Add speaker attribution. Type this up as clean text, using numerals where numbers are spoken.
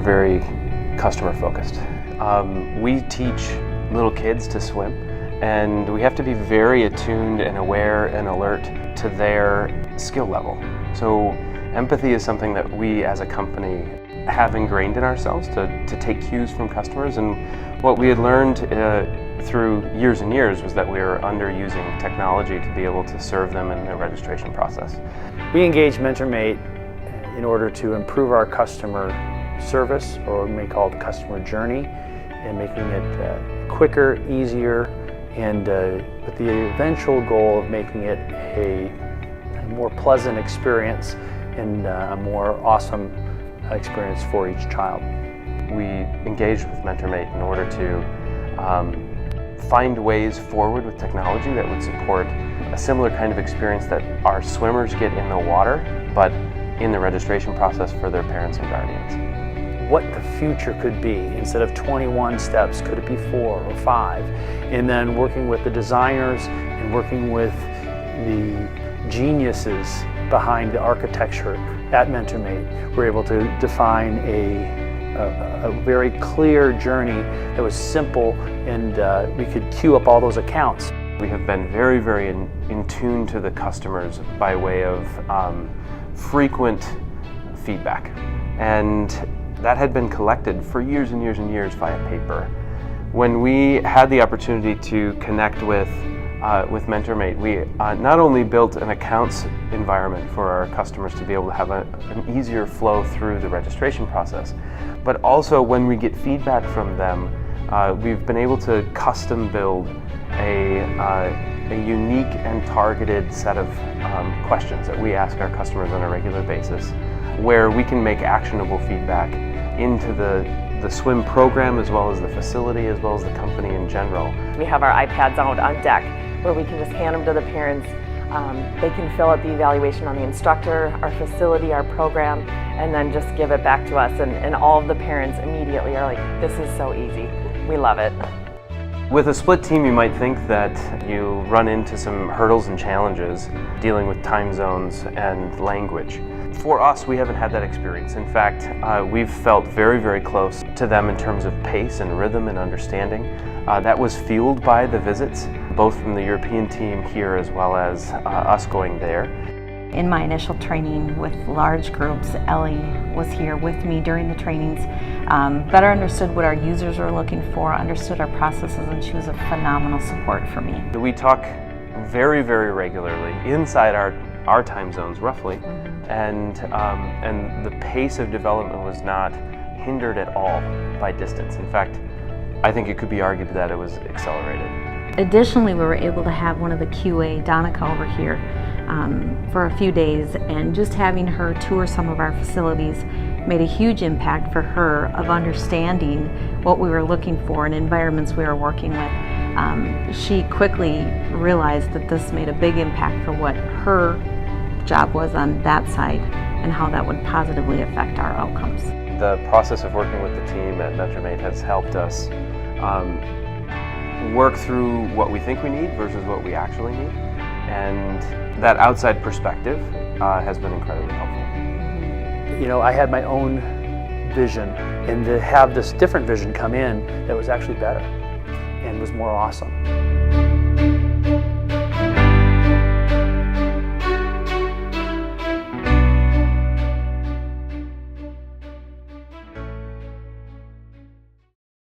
Speaker 1: very customer focused. We teach little kids to swim, and we have to be very attuned and aware and alert to their skill level. So empathy is something that we as a company have ingrained in ourselves to take cues from customers, and what we had learned through years and years was that we were underusing technology to be able to serve them in their registration process.
Speaker 2: We engage MentorMate in order to improve our customer service, or we may call it the customer journey, and making it quicker, easier, and with the eventual goal of making it a more pleasant experience and a more awesome experience for each child.
Speaker 1: We engaged with MentorMate in order to find ways forward with technology that would support a similar kind of experience that our swimmers get in the water, but in the registration process for their parents and guardians.
Speaker 2: What the future could be. Instead of 21 steps, could it be 4 or 5? And then working with the designers and working with the geniuses behind the architecture at MentorMate, we're able to define a very clear journey that was simple, and we could queue up all those accounts.
Speaker 1: We have been very, very in tune to the customers by way of frequent feedback, and that had been collected for years and years and years via paper. When we had the opportunity to connect with MentorMate, we not only built an accounts environment for our customers to be able to have an easier flow through the registration process, but also when we get feedback from them, we've been able to custom build a unique and targeted set of questions that we ask our customers on a regular basis, where we can make actionable feedback into the swim program, as well as the facility, as well as the company in general.
Speaker 3: We have our iPads out on deck where we can just hand them to the parents. They can fill out the evaluation on the instructor, our facility, our program, and then just give it back to us. And all of the parents immediately are like, this is so easy. We love it.
Speaker 1: With a split team, you might think that you run into some hurdles and challenges dealing with time zones and language. For us, we haven't had that experience. In fact, we've felt very, very close to them in terms of pace and rhythm and understanding. That was fueled by the visits, both from the European team here as well as us going there.
Speaker 4: In my initial training with large groups, Ellie was here with me during the trainings, better understood what our users were looking for, understood our processes, and she was a phenomenal support for me.
Speaker 1: We talk very, very regularly inside our time zones, roughly, and the pace of development was not hindered at all by distance. In fact, I think it could be argued that it was accelerated.
Speaker 4: Additionally, we were able to have one of the QA, Donica, over here for a few days, and just having her tour some of our facilities made a huge impact for her of understanding what we were looking for and environments we were working with. She quickly realized that this made a big impact for what her job was on that side and how that would positively affect our outcomes.
Speaker 1: The process of working with the team at MentorMate has helped us work through what we think we need versus what we actually need, and that outside perspective has been incredibly helpful.
Speaker 2: You know, I had my own vision, and to have this different vision come in that was actually better and was more awesome.